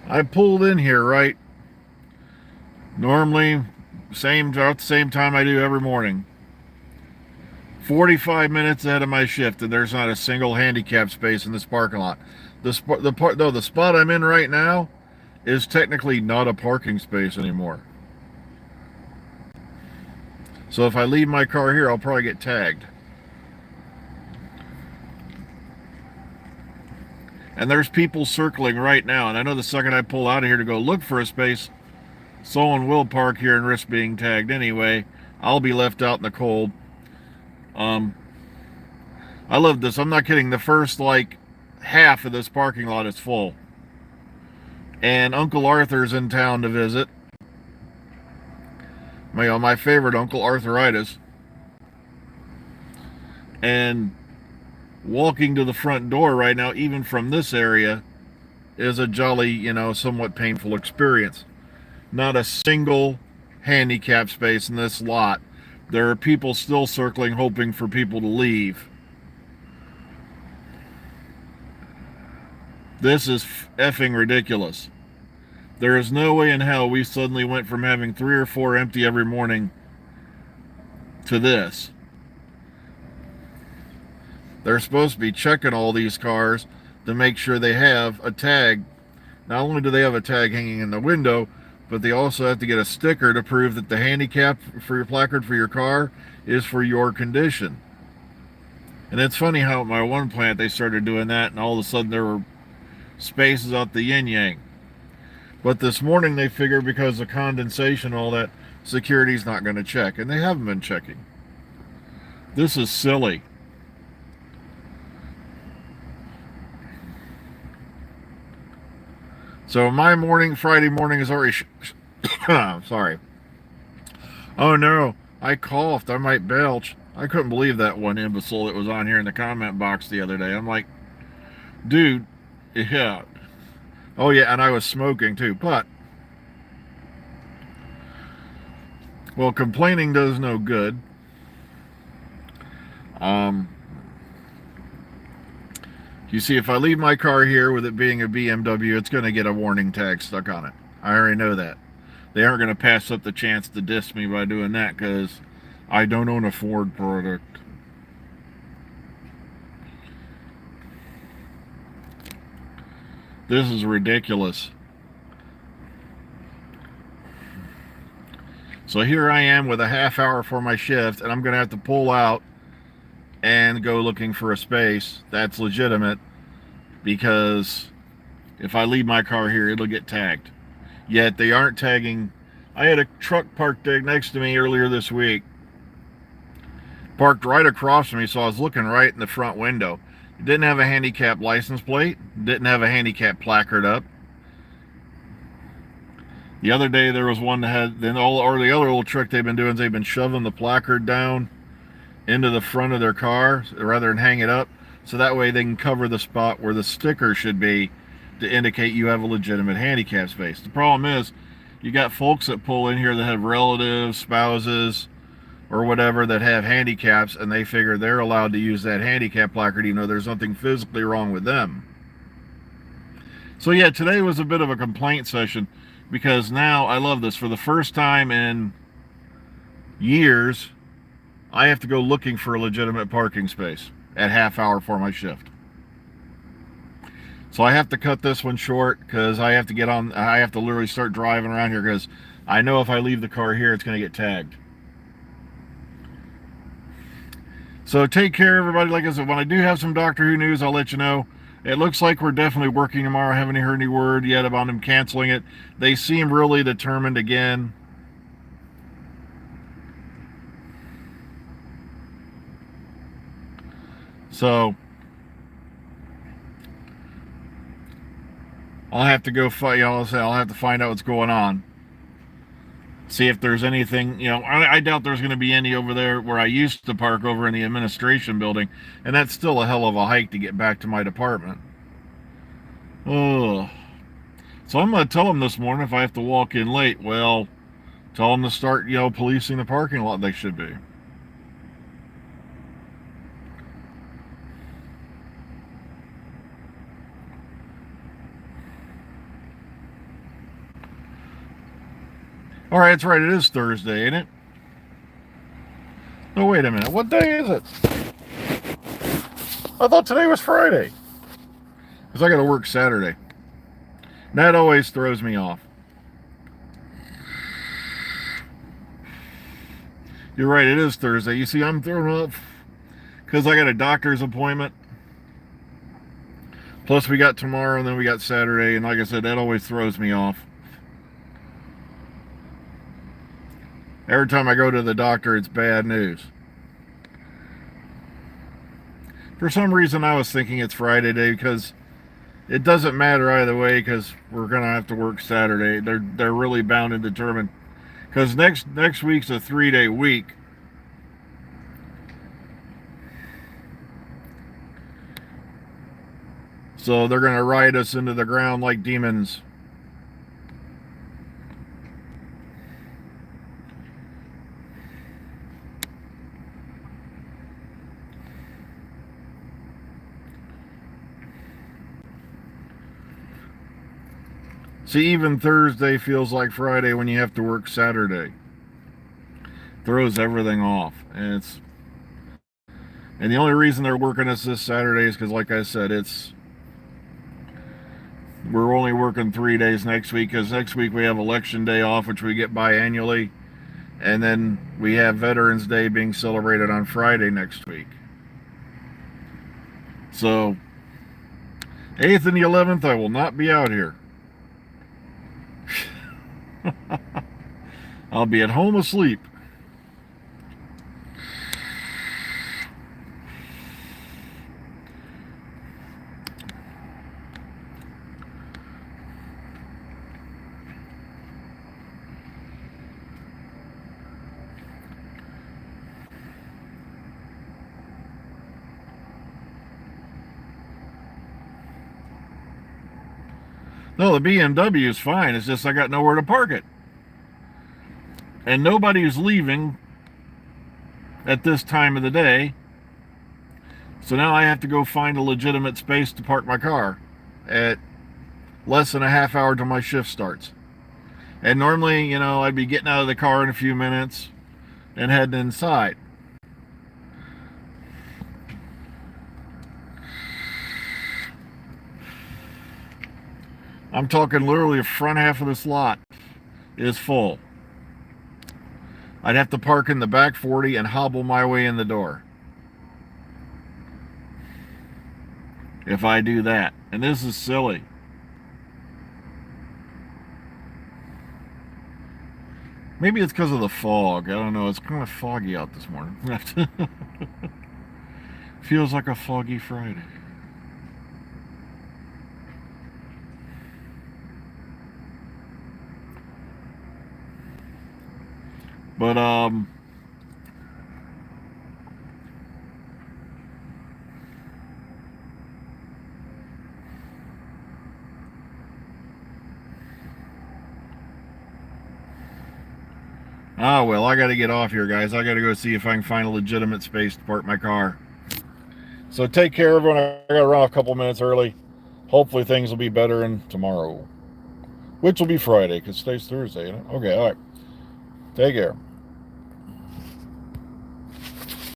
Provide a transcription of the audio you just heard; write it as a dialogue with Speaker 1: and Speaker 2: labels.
Speaker 1: I pulled in here, right? Normally, about the same time I do every morning. 45 minutes ahead of my shift, and there's not a single handicap space in this parking lot. The spot I'm in right now is technically not a parking space anymore. So if I leave my car here, I'll probably get tagged. And there's people circling right now, and I know the second I pull out of here to go look for a space, someone will park here and risk being tagged anyway. I'll be left out in the cold. Um, I love this. I'm not kidding. The first half of this parking lot is full, and Uncle Arthur's in town to visit. My favorite Uncle Arthuritis, and walking to the front door right now, even from this area, is a jolly, somewhat painful experience. Not a single handicap space in this lot. There are people still circling, hoping for people to leave. This is effing ridiculous. There is no way in hell we suddenly went from having 3 or 4 empty every morning to this. They're supposed to be checking all these cars to make sure they have a tag. Not only do they have a tag hanging in the window, but they also have to get a sticker to prove that the handicap for your placard for your car is for your condition. And it's funny how at my one plant they started doing that, and all of a sudden there were spaces out the yin yang. But this morning they figured because of condensation and all that, security's not going to check, and they haven't been checking. This is silly. So my Friday morning is already. Sorry. Oh no, I coughed. I might belch. I couldn't believe that one imbecile that was on here in the comment box the other day. I'm like, dude, yeah. Oh yeah, and I was smoking too. But, well, complaining does no good. You see, if I leave my car here with it being a BMW, it's going to get a warning tag stuck on it. I already know that. They aren't going to pass up the chance to diss me by doing that because I don't own a Ford product. This is ridiculous. So here I am with a half hour for my shift, and I'm going to have to pull out and go looking for a space that's legitimate because if I leave my car here, it'll get tagged. Yet they aren't tagging. I had a truck parked next to me earlier this week, parked right across from me, so I was looking right in the front window. It didn't have a handicap license plate, didn't have a handicap placard up. The other day there was one that had, the other little trick they've been doing is they've been shoving the placard down into the front of their car rather than hang it up, so that way they can cover the spot where the sticker should be to indicate you have a legitimate handicap space. The problem is, you got folks that pull in here that have relatives, spouses, or whatever that have handicaps, and they figure they're allowed to use that handicap placard even though there's nothing physically wrong with them. So yeah, today was a bit of a complaint session because now I love this. For the first time in years, I have to go looking for a legitimate parking space at half hour for my shift. So I have to cut this one short because I have to literally start driving around here because I know if I leave the car here, it's going to get tagged. So take care, everybody. Like I said, when I do have some Doctor Who news, I'll let you know. It looks like we're definitely working tomorrow. I haven't heard any word yet about them canceling it. They seem really determined again. So I'll have to go find. I'll have to find out what's going on. See if there's anything. I doubt there's going to be any over there where I used to park over in the administration building, and that's still a hell of a hike to get back to my department. Oh, so I'm going to tell them this morning if I have to walk in late. Well, tell them to start, policing the parking lot. They should be. All right, that's right. It is Thursday, ain't it? No, wait a minute. What day is it? I thought today was Friday. Because I got to work Saturday. And that always throws me off. You're right, it is Thursday. You see, I'm thrown off because I got a doctor's appointment. Plus, we got tomorrow, and then we got Saturday. And like I said, that always throws me off. Every time I go to the doctor, it's bad news. For some reason, I was thinking it's Friday day because it doesn't matter either way because we're going to have to work Saturday. They're really bound and determined because next week's a 3-day week. So they're going to ride us into the ground like demons. See, even Thursday feels like Friday when you have to work Saturday. Throws everything off. And the only reason they're working us this Saturday is because, like I said, we're only working 3 days next week because next week we have Election Day off, which we get biannually. And then we have Veterans Day being celebrated on Friday next week. So, 8th and the 11th, I will not be out here. I'll be at home asleep. No, the BMW is fine. It's just I got nowhere to park it. And nobody's leaving at this time of the day. So now I have to go find a legitimate space to park my car at less than a half hour till my shift starts. And normally, I'd be getting out of the car in a few minutes and heading inside. I'm talking literally the front half of this lot is full. I'd have to park in the back 40 and hobble my way in the door. If I do that. And this is silly. Maybe it's because of the fog. I don't know. It's kind of foggy out this morning. Feels like a foggy Friday. But, well, I got to get off here, guys. I got to go see if I can find a legitimate space to park my car. So take care, everyone. I got to run off a couple minutes early. Hopefully things will be better tomorrow, which will be Friday because today's Thursday. Okay, all right. Take care.